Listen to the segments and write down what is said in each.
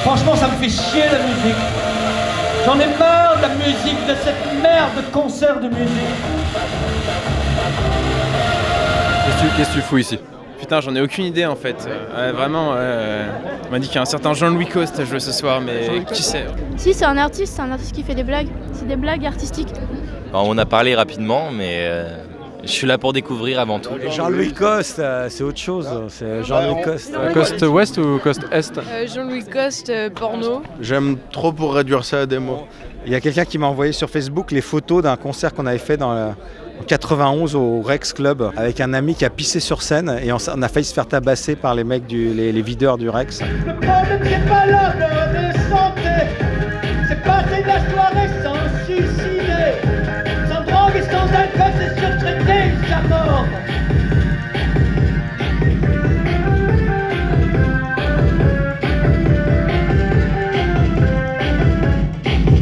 Franchement, ça me fait chier la musique. J'en ai marre de la musique, de cette merde de concert de musique. Qu'est-ce que tu fous ici? Putain, j'en ai aucune idée en fait. Vraiment, on m'a dit qu'il y a un certain Jean-Louis Coste à jouer ce soir, mais qui c'est? Si, c'est un artiste qui fait des blagues. C'est des blagues artistiques. On a parlé rapidement, mais je suis là pour découvrir avant tout. Jean-Louis Coste, c'est autre chose. C'est Jean-Louis Coste. Coste Ouest ou Coste Est? Jean-Louis Coste, porno. J'aime trop pour réduire ça à des mots. Il y a quelqu'un qui m'a envoyé sur Facebook les photos d'un concert qu'on avait fait en 91 au Rex Club avec un ami qui a pissé sur scène et on a failli se faire tabasser par les mecs, les videurs du Rex. Le problème, c'est pas l'ordre de santé. C'est passer de la soirée sans suicider. Sans drogue et sans alcool, c'est surtraiter sa mort.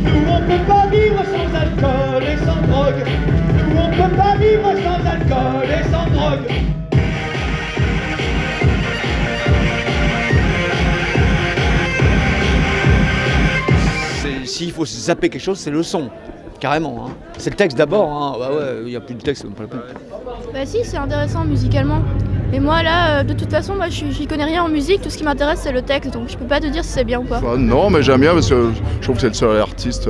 Nous, on peut pas vivre sans alcool et sans drogue. Nous, on peut pas vivre sans alcool et sans drogue. S'il faut zapper quelque chose, c'est le son, carrément. Hein. C'est le texte d'abord, hein. Bah ouais, il n'y a plus de texte, pas la peine. Bah si, c'est intéressant musicalement. Et moi là, de toute façon, moi j'y connais rien en musique, tout ce qui m'intéresse c'est le texte, donc je peux pas te dire si c'est bien ou pas. Enfin, non, mais j'aime bien parce que je trouve que c'est le seul artiste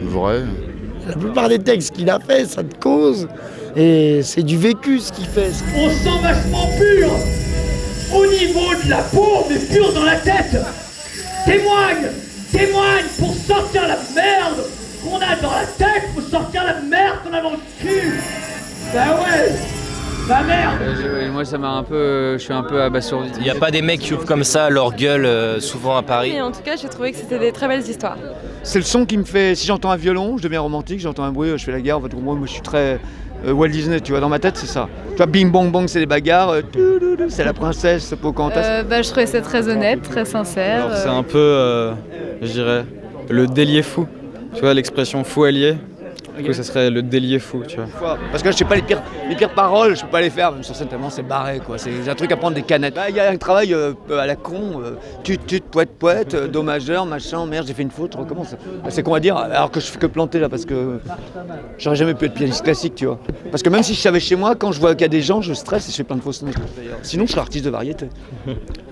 vrai. La plupart des textes qu'il a fait, ça te cause. Et c'est du vécu ce qu'il fait. On sent vachement pur au niveau de la peau, mais pur dans la tête. Témoigne pour sortir la merde qu'on a dans la tête, pour sortir la merde qu'on a dans le cul. Bah ouais, la merde. Moi ça m'a je suis un peu abasourdi. Il n'y a pas des mecs qui ouvrent comme ça leur gueule souvent à Paris. Et en tout cas, j'ai trouvé que c'était des très belles histoires. C'est le son qui me fait, si j'entends un violon, je deviens romantique, j'entends un bruit, je fais la guerre. En fait, moi je suis très Walt Disney, tu vois, dans ma tête c'est ça. Tu vois, bing bong bong c'est les bagarres, c'est la princesse, Pocahontas. Je trouvais ça très honnête, très sincère. Alors, c'est un peu, je dirais, le délier fou. Tu vois, l'expression fou allié. Du coup, ça serait le délier fou, tu vois. Parce que je sais pas les pires paroles, je peux pas les faire, même sur scène tellement c'est barré quoi. C'est un truc à prendre des canettes. Il y a un travail à la con, tut, poète, do majeur, machin, merde, j'ai fait une faute, recommence. C'est con à dire, alors que je fais que planter là parce que j'aurais jamais pu être pianiste classique, tu vois. Parce que même si je savais chez moi, quand je vois qu'il y a des gens, je stresse et je fais plein de fausses notes. Sinon, je serais artiste de variété.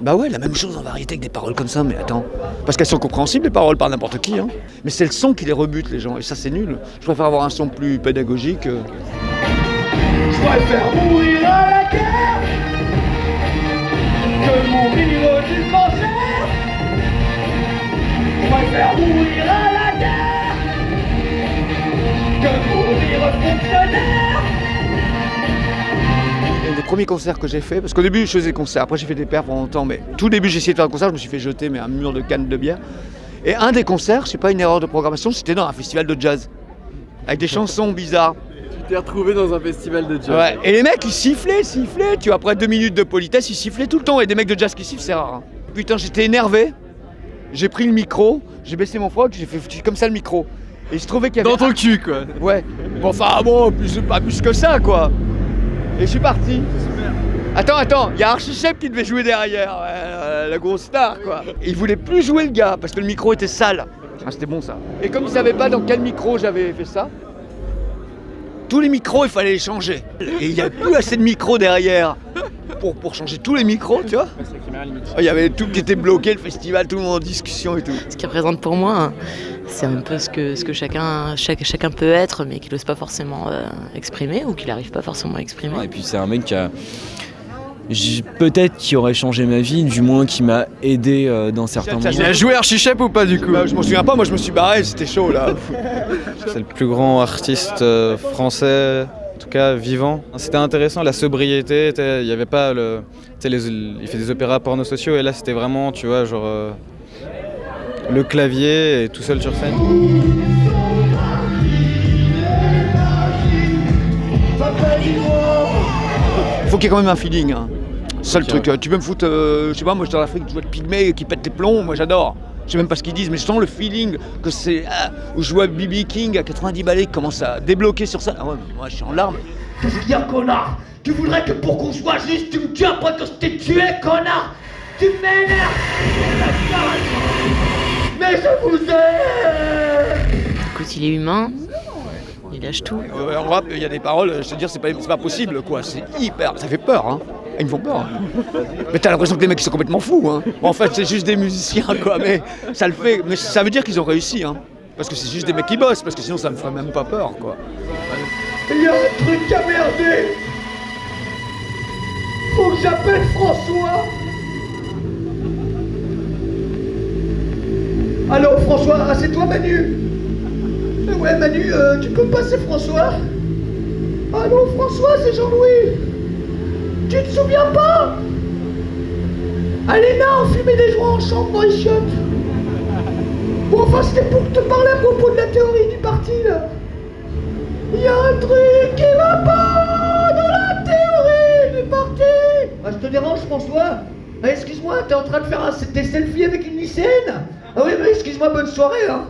Bah ouais, la même chose en variété avec des paroles comme ça, mais attends. Parce qu'elles sont compréhensibles les paroles par n'importe qui, hein. Mais c'est le son qui les rebute les gens, et ça c'est nul. Je préfère avoir un son plus pédagogique. Je préfère mourir à la guerre que mourir du cancer. Je préfère mourir à la guerre que mourir fonctionnaire. Un des premiers concerts que j'ai fait, parce qu'au début je faisais des concerts, après j'ai fait des perfs pendant longtemps, mais tout début j'ai essayé de faire un concert, je me suis fait jeter mais un mur de cannes de bière. Et un des concerts, c'est pas une erreur de programmation, c'était dans un festival de jazz. Avec des chansons bizarres. Tu t'es retrouvé dans un festival de jazz. Ouais, et les mecs ils sifflaient, tu vois, après 2 minutes de politesse, ils sifflaient tout le temps, et des mecs de jazz qui sifflent, c'est rare. Hein. Putain, j'étais énervé, j'ai pris le micro, j'ai baissé mon froc, j'ai fait comme ça le micro. Et il se trouvait qu'il y avait... Dans ton cul quoi. Ouais, bon enfin bon, pas plus que ça quoi. Et je suis parti. Attends, il y a Archichep qui devait jouer derrière, la grosse star quoi. Et il voulait plus jouer le gars, parce que le micro était sale. Ah, c'était bon ça. Et comme il savait pas dans quel micro j'avais fait ça, tous les micros il fallait les changer. Et il n'y avait plus assez de micros derrière pour changer tous les micros, tu vois. Il y avait tout qui était bloqué, le festival, tout le monde en discussion et tout. Ce qu'il représente pour moi, hein, c'est un peu ce que chacun peut être, mais qu'il n'ose pas forcément exprimer ou qu'il n'arrive pas forcément à exprimer. Et puis c'est un mec qui a... peut-être qui aurait changé ma vie, du moins qui m'a aidé dans certains moments. Il a joué Archichep ou pas du coup? Je m'en souviens pas, moi je me suis barré, c'était chaud là. C'est le plus grand artiste français, en tout cas vivant. C'était intéressant, la sobriété, il y avait pas le... il fait des opéras porno-sociaux et là c'était vraiment, tu vois, genre le clavier et tout seul sur scène. Il faut qu'il y ait quand même un feeling. Hein. Seul truc, tu peux me foutre, je sais pas, moi je suis dans l'Afrique, je vois le pygmée qui pète les plombs, moi j'adore. Je sais même pas ce qu'ils disent, mais je sens le feeling que c'est... où je vois B.B. King à 90 balais qui commence à débloquer sur ça. Ah ouais, moi je suis en larmes. Qu'est-ce qu'il y a, connard? Tu voudrais que pour qu'on soit juste, tu me tues après que je t'ai tué, connard? Tu m'énerves! Mais je vous aime! Écoute, il est humain, il lâche tout. En rap, il y a des paroles, je te dire, c'est pas possible, quoi. C'est hyper. Ça fait peur, hein. Ils me font peur. Mais t'as l'impression que les mecs ils sont complètement fous, hein. En fait, c'est juste des musiciens, quoi. Mais ça le fait. Mais ça veut dire qu'ils ont réussi, hein. Parce que c'est juste des mecs qui bossent, parce que sinon ça me ferait même pas peur, quoi. Il y a un truc qui a merdé! Faut que j'appelle François! Allô François, ah, c'est toi Manu? Ouais Manu, tu peux me passer François? Allô François, c'est Jean-Louis! Tu te souviens pas? Allez là, on fumait des joints en chambre dans les chiottes! Bon enfin c'était pour te parler à propos de la théorie du parti là! Il y a un truc qui va pas dans la théorie du parti! Ah je te dérange François? Ah, excuse-moi, t'es en train de faire des selfies avec une lycéenne? Ah oui mais excuse-moi, bonne soirée hein!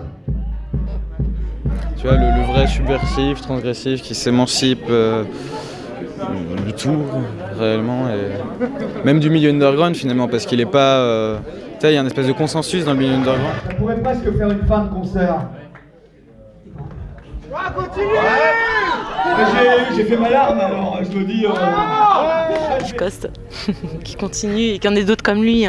Tu vois, le vrai subversif, transgressif, qui s'émancipe du tout, réellement, et même du milieu underground finalement, parce qu'il est pas... tu sais, il y a une espèce de consensus dans le milieu underground. Ça pourrait presque faire une fin de concert. J'ai fait ma larme alors, je me dis... Coste, qui continue et qu'il y en ait d'autres comme lui.